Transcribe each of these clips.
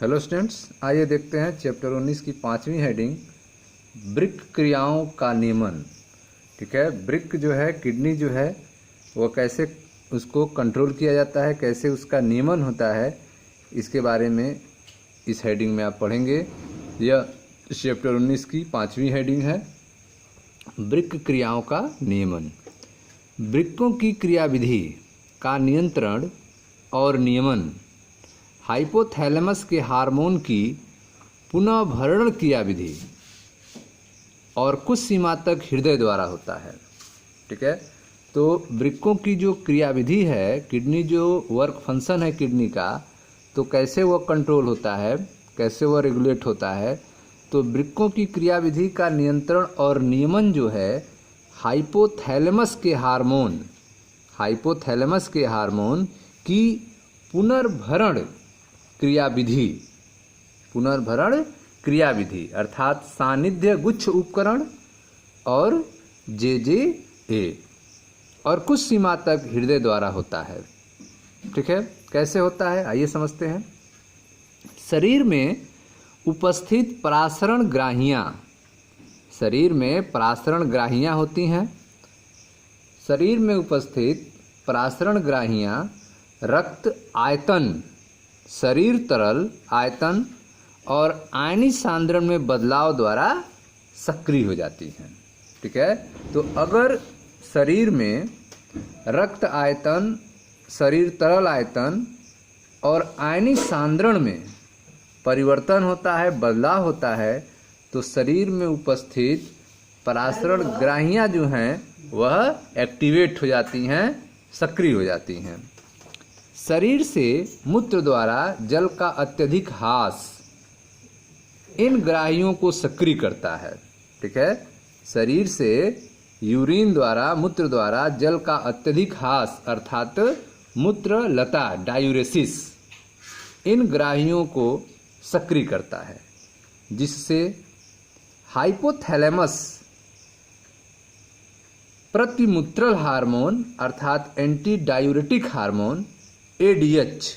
Hello students, आइए देखते हैं चैप्टर 19 की 5वीं हेडिंग वृक्क क्रियाओं का नियमन। ठीक है, वृक्क जो है, किडनी जो है, वो कैसे उसको कंट्रोल किया जाता है, कैसे उसका नियमन होता है, इसके बारे में इस हेडिंग में आप पढ़ेंगे। यह चैप्टर 19 की 5वीं हेडिंग है, वृक्क क्रियाओं का नियमन। वृक्कों की क्रियाविधि का नियंत्रण और नियमन हाइपोथैलेमस के हार्मोन की पुनः भरण क्रियाविधि और कुछ सीमा तक हृदय द्वारा होता है। ठीक है, तो वृक्कों की जो क्रियाविधि है, किडनी जो वर्क फंक्शन है किडनी का, तो कैसे वो कंट्रोल होता है, कैसे वो रेगुलेट होता है। तो वृक्कों की क्रियाविधि का नियंत्रण और नियमन जो है हाइपोथैलेमस के हार्मोन की पुनर्भरण क्रियाविधि अर्थात सानिध्य गुच्छ उपकरण और JJA और कुछ सीमा तक हृदय द्वारा होता है। ठीक है, कैसे होता है आइए समझते हैं। शरीर में उपस्थित परासरण ग्राहियां होती हैं। शरीर में उपस्थित परासरण ग्राहियां रक्त आयतन, शरीर तरल आयतन और आयनिक सांद्रण में बदलाव द्वारा सक्रिय हो जाती हैं। ठीक है, तो अगर शरीर में रक्त आयतन, शरीर तरल आयतन और आयनिक सांद्रण में परिवर्तन होता है, बदलाव होता है, तो शरीर में उपस्थित परासरण ग्राहियां जो हैं वह एक्टिवेट हो जाती हैं, सक्रिय हो जाती हैं। शरीर से मूत्र द्वारा जल का अत्यधिक ह्रास इन ग्राहियों को सक्रिय करता है। ठीक है, शरीर से यूरिन द्वारा, मूत्र द्वारा जल का अत्यधिक ह्रास अर्थात मूत्रलता, डायूरेसिस, इन ग्राहियों को सक्रिय करता है, जिससे हाइपोथैलेमस प्रतिमूत्रल हार्मोन अर्थात एंटी डायूरेटिक हार्मोन ADH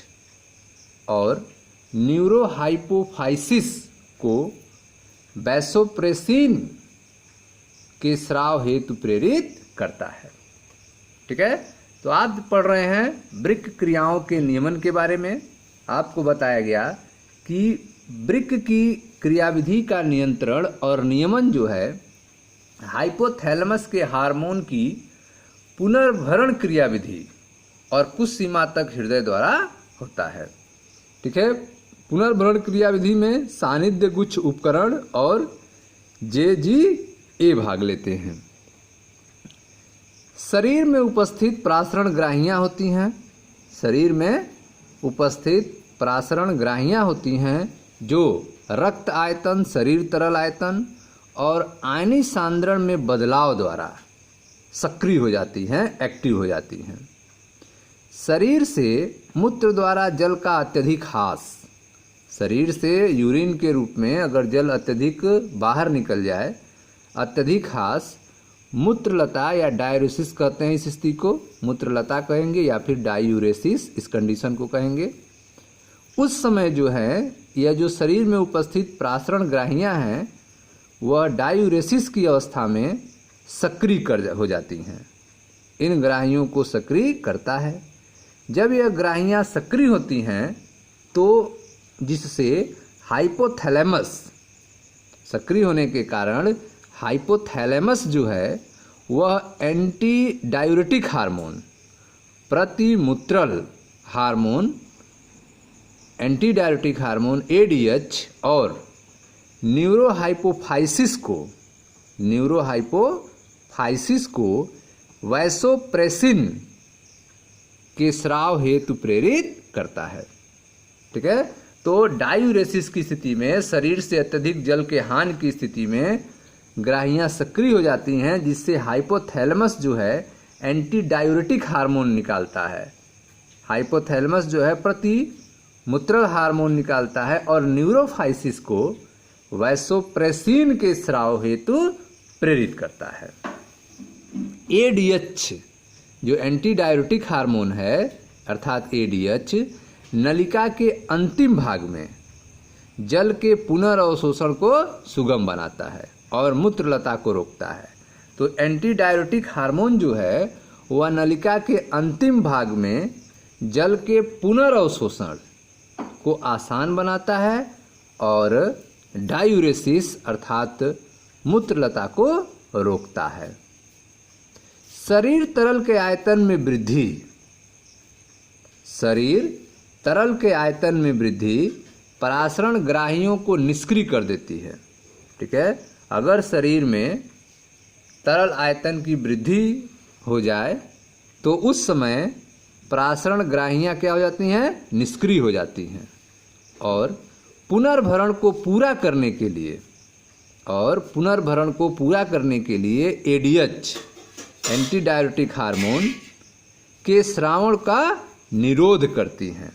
और न्यूरोहाइपोफाइसिस को वैसोप्रेसिन के स्राव हेतु प्रेरित करता है। ठीक है, तो आप पढ़ रहे हैं वृक्क क्रियाओं के नियमन के बारे में। आपको बताया गया कि वृक्क की क्रियाविधि का नियंत्रण और नियमन जो है हाइपोथैलेमस के हार्मोन की पुनर्भरण क्रियाविधि और कुछ सीमा तक हृदय द्वारा होता है। ठीक है, पुनर्भरण क्रियाविधि में सानिध्य गुच्छ उपकरण और JJA भाग लेते हैं। शरीर में उपस्थित परासरण ग्राहियां होती हैं। शरीर में उपस्थित परासरण ग्राहियां होती हैं जो रक्त आयतन, शरीर तरल आयतन और आयनिक सांद्रण में बदलाव द्वारा सक्रिय हो जाती हैं, एक्टिव हो जाती हैं। शरीर से मूत्र द्वारा जल का अत्यधिक ह्रास, शरीर से यूरिन के रूप में अगर जल अत्यधिक बाहर निकल जाए, अत्यधिक ह्रास, मूत्रलता या डायूरेसिस कहते हैं इस स्थिति को, मूत्रलता कहेंगे या फिर डायूरेसिस इस कंडीशन को कहेंगे। उस समय जो है यह जो शरीर में उपस्थित परासरण ग्राहियां हैं वह डायूरेसिस की अवस्था में सक्रिय हो जाती हैं। इन ग्राहियों को सक्रिय करता है। जब यह ग्राहियां सक्रिय होती हैं तो जिससे हाइपोथैलेमस, सक्रिय होने के कारण हाइपोथैलेमस जो है वह एंटी डायूरेटिक हार्मोन, प्रतिमूत्रल hormone, anti diuretic hormone ADH और न्यूरोहाइपोफाइसिस को वैसोप्रेसिन के स्राव हेतु प्रेरित करता है। ठीक है, तो डायूरेसिस की स्थिति में, शरीर से अत्यधिक जल के हानि की स्थिति में ग्राहियां सक्रिय हो जाती हैं, जिससे हाइपोथैलेमस जो है एंटी डायूरेटिक हार्मोन निकालता है। हाइपोथैलेमस जो है प्रतिमूत्रल हार्मोन निकालता है और न्यूरोफाइसिस को वैसोप्रेसिन के स्राव हेतु प्रेरित करता है। ADH जो एंटी डायूरेटिक हार्मोन है अर्थात ADH नलिका के अंतिम भाग में जल के पुनर्अवशोषण को सुगम बनाता है और मूत्रलता को रोकता है। तो एंटी डाययूरेटिक हार्मोन जो है वह नलिका के अंतिम भाग में जल के पुनर्अवशोषण को आसान बनाता है और डायूरेसिस अर्थात मूत्रलता को रोकता है। शरीर तरल के आयतन में वृद्धि, शरीर तरल के आयतन में वृद्धि परासरण ग्राहियों को निष्क्रिय कर देती है। ठीक है, अगर शरीर में तरल आयतन की वृद्धि हो जाए तो उस समय परासरण ग्राहियाँ क्या हो जाती हैं, निष्क्रिय हो जाती हैं। और पुनर्भरण को पूरा करने के लिए एडीएच एंटी डाययूरेटिक हार्मोन के स्रावण का निरोध करती हैं।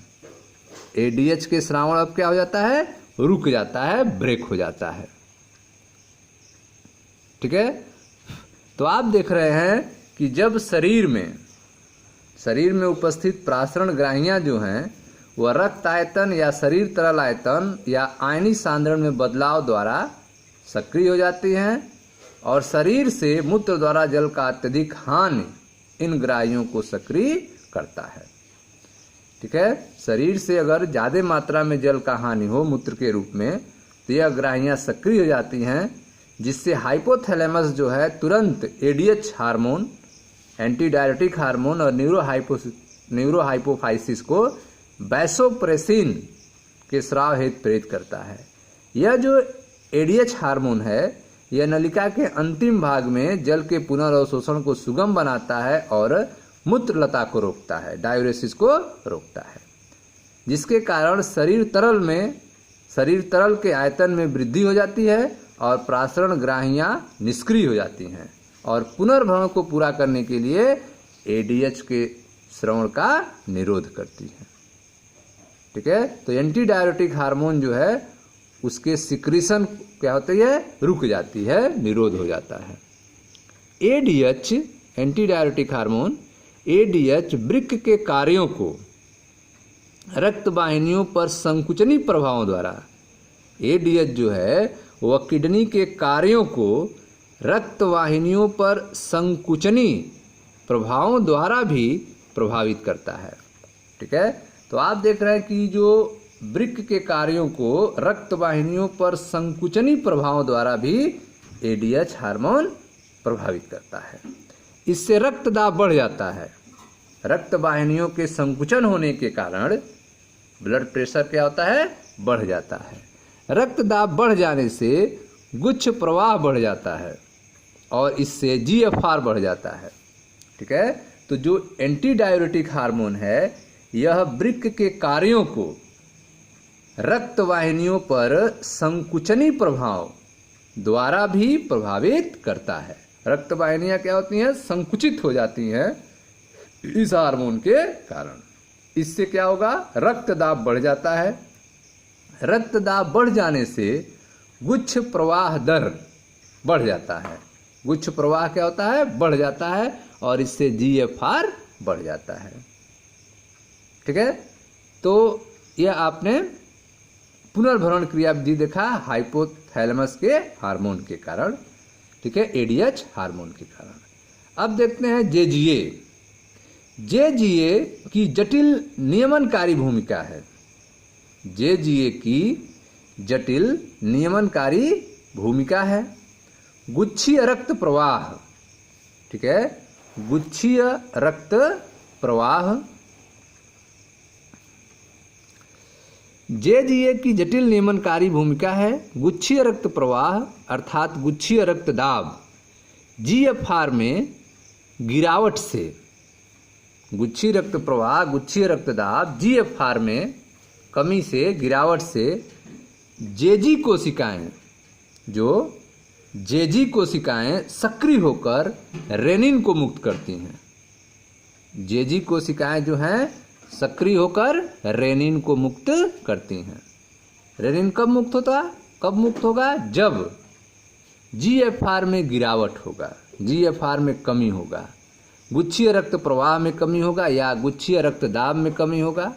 एडीएच के स्रावण अब क्या हो जाता है, रुक जाता है, ब्रेक हो जाता है। ठीक है, तो आप देख रहे हैं कि जब शरीर में उपस्थित प्रासरण ग्राहियां जो हैं वह रक्त आयतन या शरीर तरल आयतन या आयनिक सांद्रण में बदलाव द्वारा सक्रिय हो जाती हैं और शरीर से मूत्र द्वारा जल का अत्यधिक हानि इन ग्राहियों को सक्रिय करता है। ठीक है, शरीर से अगर ज़्यादा मात्रा में जल का हानि हो मूत्र के रूप में तो यह ग्राहियाँ सक्रिय हो जाती हैं, जिससे हाइपोथैलेमस जो है तुरंत ADH hormone, anti diuretic hormone और न्यूरोहाइपोफाइसिस को वैसोप्रेसिन के स्राव हेतु प्रेरित करता है। यह जो एडीएच हार्मोन है यह नलिका के अंतिम भाग में जल के पुनर्अवशोषण को सुगम बनाता है और मूत्रलता को रोकता है, डायूरेसिस को रोकता है, जिसके कारण शरीर तरल के आयतन में वृद्धि हो जाती है और प्रासरण ग्राहियां निष्क्रिय हो जाती हैं और पुनर्भरण को पूरा करने के लिए एडीएच के स्रवण का निरोध करती है। ठीक है, तो एंटी डाययूरेटिक हार्मोन जो है उसके सिक्रीशन क्या होती है, रुक जाती है, निरोध हो जाता है। ADH anti diuretic hormone ADH वृक्क के कार्यों को रक्त वाहिनियों पर संकुचनी प्रभावों द्वारा, एडीएच जो है वह किडनी के कार्यों को रक्त वाहिनियों पर संकुचनी प्रभावों द्वारा भी प्रभावित करता है। ठीक है, तो आप देख रहे हैं कि जो वृक्क के कार्यों को रक्त वाहिनियों पर संकुचनी प्रभावों द्वारा भी एडीएच हार्मोन प्रभावित करता है। इससे रक्त दाब बढ़ जाता है। रक्त वाहिनियों के संकुचन होने के कारण ब्लड प्रेशर क्या होता है, बढ़ जाता है। रक्त दाब बढ़ जाने से गुच्छ प्रवाह बढ़ जाता है और इससे जीएफआर बढ़ जाता है। ठीक है, तो जो एंटी डाययूरेटिक हार्मोन है यह वृक्क के कार्यों को रक्त वाहिनियों पर संकुचनी प्रभाव द्वारा भी प्रभावित करता है। रक्त वाहिनियां क्या होती हैं, संकुचित हो जाती हैं इस हार्मोन के कारण। इससे क्या होगा, रक्त दाब बढ़ जाता है। रक्त दाब बढ़ जाने से गुच्छ प्रवाह दर बढ़ जाता है। गुच्छ प्रवाह क्या होता है, बढ़ जाता है और इससे जीएफआर बढ़ जाता है। ठीक है, तो यह आपने पुनर्भरण क्रिया विधि देखा हाइपोथैलेमस के हार्मोन के कारण। ठीक है, एडीएच हार्मोन के कारण। अब देखते हैं जेजीए। जेजीए की जटिल नियमनकारी भूमिका है। जेजीए की जटिल नियमनकारी भूमिका है। गुच्छीय रक्त प्रवाह, ठीक है, गुच्छीय रक्त प्रवाह। जेजीए की जटिल नियमनकारी भूमिका है। गुच्छीय रक्त प्रवाह अर्थात गुच्छीय रक्त दाब जीएफआर में गिरावट से, गुच्छीय रक्त प्रवाह गुच्छीय रक्त दाब जीएफआर में कमी से, गिरावट से जेजी कोशिकाएं, जो जेजी कोशिकाएं सक्रिय होकर रेनिन को मुक्त करती हैं। जेजी कोशिकाएं जो हैं सक्रिय होकर रेनिन को मुक्त करती हैं। रेनिन कब मुक्त होगा, जब जीएफआर में गिरावट होगा, जीएफआर में कमी होगा, गुच्छीय रक्त प्रवाह में कमी होगा या गुच्छीय रक्त दाब में कमी होगा।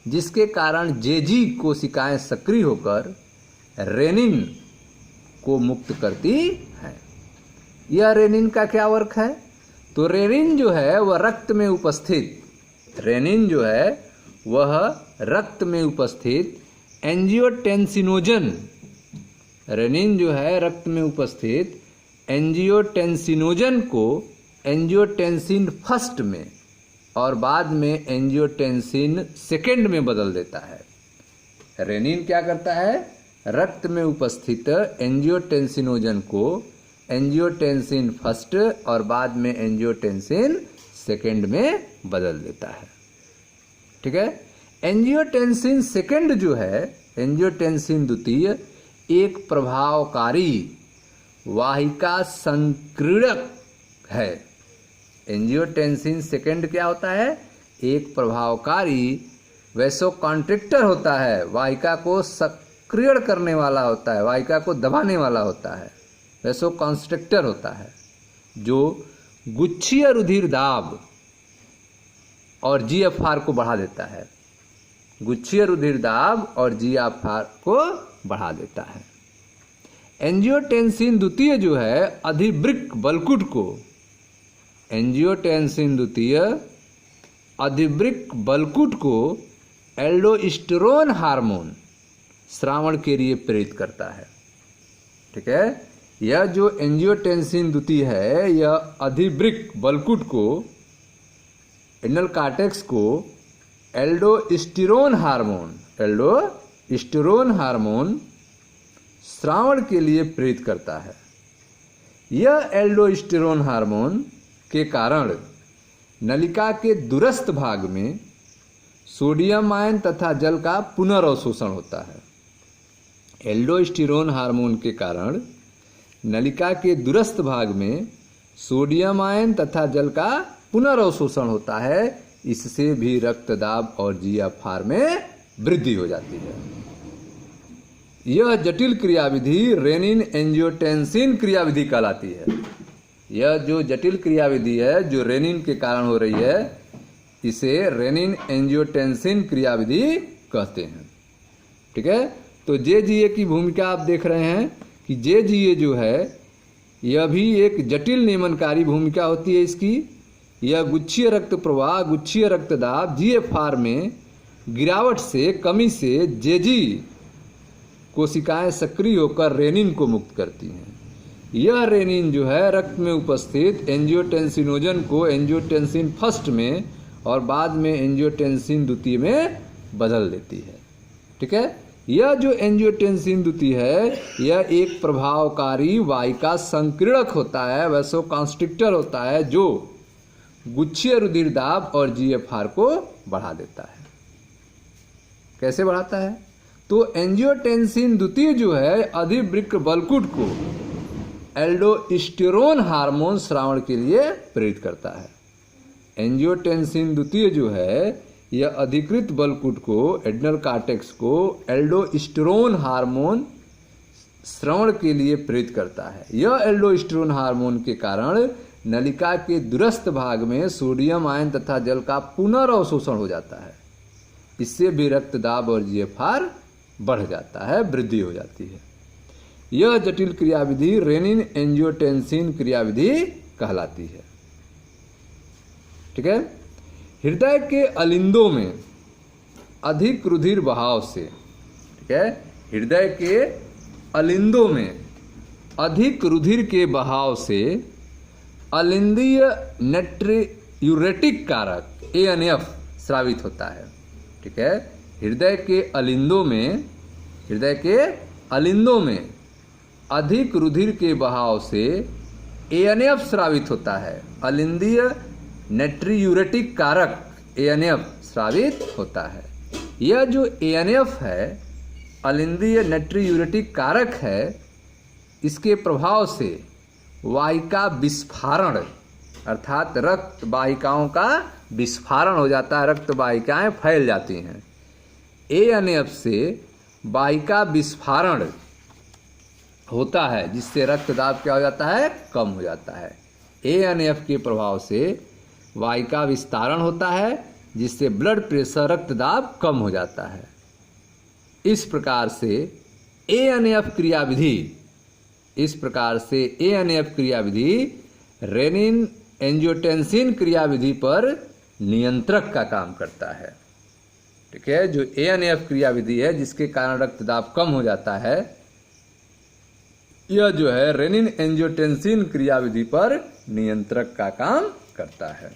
जिसके कारण जेजी कोशिकाएं सक्रिय होकर रेनिन को मुक्त करती हैं। यह रेनिन का क्या वर्क है? तो रेनिन जो है वह रक्त में उपस्थित एंजियोटेंसिनोजन एंजियोटेंसिनोजन को एंजियोटेंसिन फर्स्ट में और बाद में एंजियोटेंसिन सेकेंड में बदल देता है। रेनिन क्या करता है? रक्त में उपस्थित एंजियोटेंसिनोजन को एंजियोटेंसिन फर्स्ट और बाद में एंजियोटेंसिन सेकेंड में बदल देता है। ठीक है। एंजियोटेंसिन सेकेंड जो है, एंजियोटेंसिन द्वितीय, एक प्रभावकारी वाहिका संक्रीड़क है। एंजियोटेंसिन सेकेंड क्या होता है? एक प्रभावकारी वैसोकॉन्ट्रिक्टर होता है, वाहिका को सक्रिय करने वाला होता है, वाहिका को दबाने वाला होता है, वैसोकॉन्स्ट्रिक्टर होता है, जो गुच्छीय रुधिर दाब और जीएफआर को बढ़ा देता है। गुच्छीय रुधिर दाब और जीएफआर को बढ़ा देता है। एंजियोटेंसिन द्वितीय जो है अधिवृक्क बलकुट को, एंजियोटेंसिन द्वितीय अधिवृक्क बलकुट को एल्डोस्टेरोन हार्मोन स्रावण के लिए प्रेरित करता है। ठीक है। यह जो एंजियोटेंसिन द्वितीय है, यह अधिवृक्क बलकुट को, एडनल कार्टेक्स को एल्डोस्टेरोन हार्मोन स्रावण के लिए प्रेरित करता है। यह एल्डोस्टेरोन हार्मोन के कारण नलिका के दूरस्थ भाग में सोडियम आयन तथा जल का पुनर्अवशोषण होता है। एल्डोस्टेरोन हार्मोन के कारण नलिका के दूरस्थ भाग में सोडियम आयन तथा जल का पुनर्अवशोषण होता है। इससे भी रक्तदाब और जीएफआर में वृद्धि हो जाती है। यह जटिल क्रियाविधि रेनिन एंजियोटेंसिन क्रियाविधि कहलाती है। यह जो जटिल क्रियाविधि है जो रेनिन के कारण हो रही है, इसे रेनिन एंजियोटेंसिन क्रियाविधि कहते हैं। ठीक है। तो जेजीए की भूमिका आप देख रहे हैं कि जेजीए जो है यह भी एक जटिल नियमनकारी भूमिका होती है इसकी। यह गुच्छीय रक्त प्रवाह, गुच्छीय रक्तदाब, जीएफआर में गिरावट से, कमी से जेजी कोशिकाएं सक्रिय होकर रेनिन को मुक्त करती हैं। यह रेनिन जो है रक्त में उपस्थित एंजियोटेंसिनोजन को एंजियोटेंसिन फर्स्ट में और बाद में एंजियोटेंसिन द्वितीय में बदल देती है। ठीक है। यह जो एंजियोटेंसिन द्वितीय है, यह एक प्रभावकारी वाहिका संकीर्णक होता है, वैसोकॉन्स्ट्रिक्टर होता है, जो गुच्छीय रुधिर दाब और जीएफआर को बढ़ा देता है। कैसे बढ़ाता है? तो एंजियोटेंसिन द्वितीय जो है अधिवृक्क बलकुट को एल्डोस्टेरोन हार्मोन स्रावण के लिए प्रेरित करता है। एंजियोटेंसिन द्वितीय जो है यह अधिकृत बलकुट को, एडनल कार्टेक्स को एल्डोस्टेरोन हार्मोन स्रावण के लिए प्रेरित करता है। यह एल्डोस्टेरोन हार्मोन के कारण नलिका के दूरस्थ भाग में सोडियम आयन तथा जल का पुनर्अवशोषण हो जाता है। इससे भी रक्तदाब और जीएफआर बढ़ जाता है, वृद्धि हो जाती है। यह जटिल क्रियाविधि रेनिन एंजियोटेंसिन क्रियाविधि कहलाती है। ठीक है। हृदय के अलिंदों में अधिक रुधिर बहाव से, ठीक है, हृदय के अलिंदों में अधिक रुधिर के बहाव से अलिंदीय नेट्रियूरेटिक कारक ANF स्रावित होता है। ठीक है। हृदय के अलिंदों में अधिक रुधिर के बहाव से ANF स्रावित होता है। अलिंदीय नेट्रियूरेटिक कारक ANF स्रावित होता है। यह जो ANF है, अलिंदीय नेट्रियूरेटिक कारक है, इसके प्रभाव से वाहिका विस्फारण अर्थात रक्त वाहिकाओं का विस्फारण हो जाता है, रक्त वाहिकाएं फैल जाती हैं। ANF से वाहिका विस्फारण होता है, जिससे रक्तदाब क्या हो जाता है? कम हो जाता है। ANF के प्रभाव से वाहिका विस्तारण होता है, जिससे ब्लड प्रेशर रक्त दाब कम हो जाता है। इस प्रकार से ANF क्रियाविधि रेनिन एंजियोटेंसिन क्रियाविधि पर नियंत्रक का काम करता है। ठीक है, जो ANF क्रियाविधि है जिसके कारण रक्तदाब कम हो जाता है, यह जो है रेनिन एंजियोटेंसिन क्रियाविधि पर नियंत्रक का काम करता है।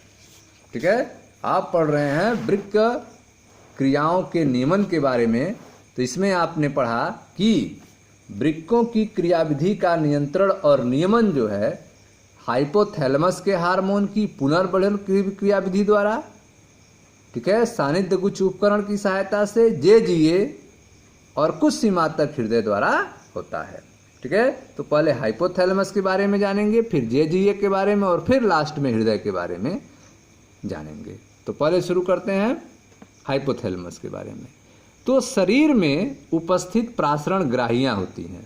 ठीक है, आप पढ़ रहे हैं वृक्क क्रियाओं के नियमन के बारे में, तो इसमें आपने पढ़ा कि वृक्कों की क्रियाविधि का नियंत्रण और नियमन जो है हाइपोथैलेमस के हार्मोन की पुनर्बढ़न क्रियाविधि द्वारा, ठीक है, सानिध्य गुच्छ उपकरण की सहायता से, JGA और कुछ सीमा तक हृदय द्वारा होता है। ठीक है, तो पहले हाइपोथैलेमस के बारे में जानेंगे, फिर JGA के बारे में और फिर लास्ट में हृदय के बारे में जानेंगे। तो पहले शुरू करते हैं हाइपोथैलेमस के बारे में। तो शरीर में उपस्थित प्रासरण ग्राहियां होती हैं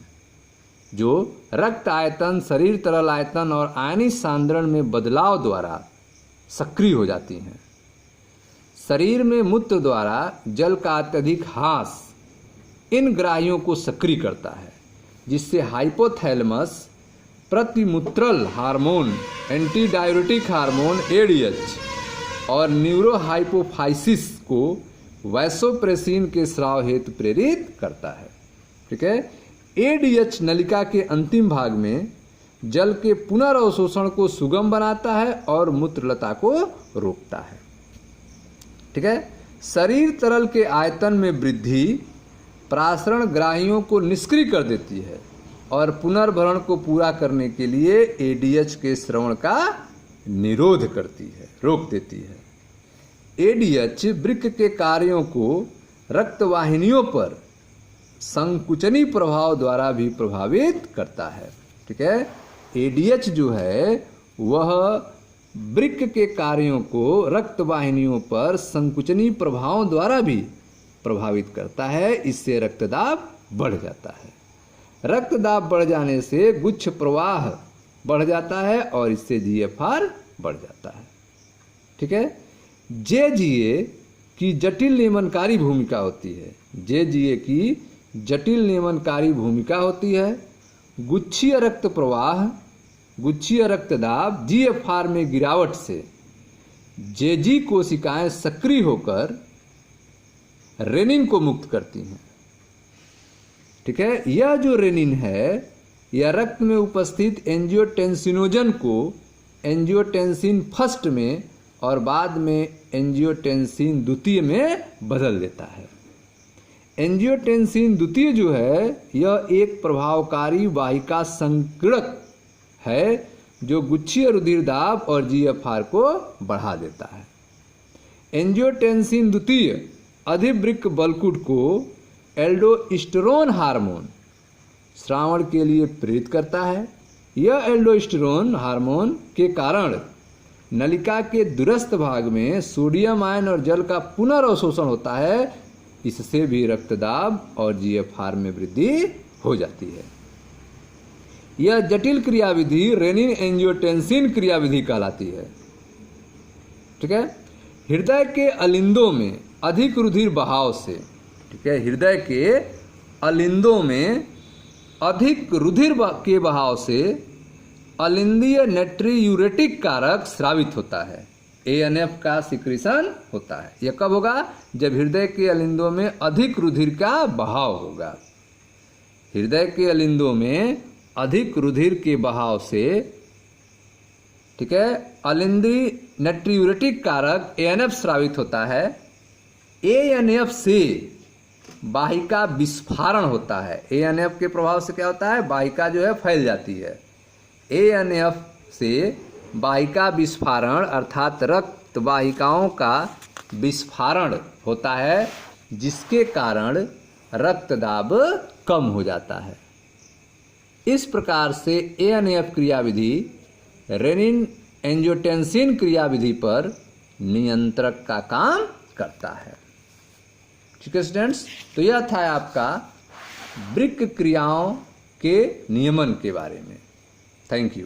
जो रक्त आयतन, शरीर तरल आयतन और आयनिक सांद्रण में बदलाव द्वारा सक्रिय हो जाती हैं। शरीर में मूत्र द्वारा जल का अत्यधिक ह्रास इन ग्राहियों को सक्रिय करता है, जिससे हाइपोथैलेमस प्रतिमूत्रल hormone, anti diuretic hormone ADH और न्यूरोहाइपोफाइसिस को वैसोप्रेसिन के स्राव हेतु प्रेरित करता है। ठीक है, ADH नलिका के अंतिम भाग में जल के पुनर्अवशोषण को सुगम बनाता है और मूत्रलता को रोकता है। ठीक है, शरीर तरल के आयतन में वृद्धि प्रासरण ग्राहियों को निष्क्रिय कर देती है और पुनर्भरण को पूरा करने के लिए ADH के स्रवण का निरोध करती है, रोक देती है। ADH वृक्क के कार्यों को रक्तवाहिनियों पर संकुचनी प्रभाव द्वारा भी प्रभावित करता है। ठीक है, ADH जो है वह वृक्क के कार्यों को रक्तवाहिनियों पर संकुचनी प्रभावों द्वारा भी प्रभावित करता है। इससे रक्तदाब बढ़ जाता है। रक्तदाब बढ़ जाने से गुच्छ प्रवाह बढ़ जाता है और इससे GFR बढ़ जाता है। ठीक है, JGA की जटिल नियमनकारी भूमिका होती है। JGA की जटिल नियमनकारी भूमिका होती है। गुच्छीय रक्त प्रवाह, गुच्छीय रक्तदाब, GFR में गिरावट से JG कोशिकाएं सक्रिय होकर रेनिन को मुक्त करती हैं। ठीक है, यह जो रेनिन है यह रक्त में उपस्थित एंजियोटेंसिनोजन को एंजियोटेंसिन फर्स्ट में और बाद में एंजियोटेंसिन द्वितीय में बदल देता है। एंजियोटेंसिन द्वितीय जो है यह एक प्रभावकारी वाहिका संकीर्णक है जो गुच्छीय रुधिर दाब और GFR को बढ़ा देता है। एंजियोटेंसिन द्वितीय अधिवृक्क बलकुट को एल्डोस्टेरोन हार्मोन स्रावण के लिए प्रेरित करता है। यह एल्डोस्टेरोन हार्मोन के कारण नलिका के दूरस्थ भाग में सोडियम आयन और जल का पुनर्अवशोषण होता है। इससे भी रक्तदाब और GFR में वृद्धि हो जाती है। यह जटिल क्रियाविधि रेनिन एंजियोटेंसिन क्रियाविधि कहलाती है। ठीक है, हृदय के अलिंदों में अधिक रुधिर बहाव से, ठीक है, हृदय के अलिंदों में अधिक रुधिर के बहाव से अलिंदीय नेट्रियूरेटिक कारक स्रावित होता है। ANF का सिक्रीशन होता है। यह कब होगा? जब हृदय के अलिंदों में अधिक रुधिर का बहाव होगा। हृदय के अलिंदों में अधिक रुधिर के बहाव से, ठीक है, अलिंदी नेट्रियूरेटिक कारक ANF स्रावित होता है। ANF से वाहिका विस्फारण होता है। ANF के प्रभाव से क्या होता है? वाहिका जो है फैल जाती है। ANF से वाहिका विस्फारण अर्थात रक्त वाहिकाओं का विस्फारण होता है, जिसके कारण रक्तदाब कम हो जाता है। इस प्रकार से ANF क्रियाविधि रेनिन एंजियोटेंसिन क्रियाविधि पर नियंत्रक का काम करता है। ठीक है स्टूडेंट्स, तो यह था आपका वृक्क क्रियाओं के नियमन के बारे में। Thank you.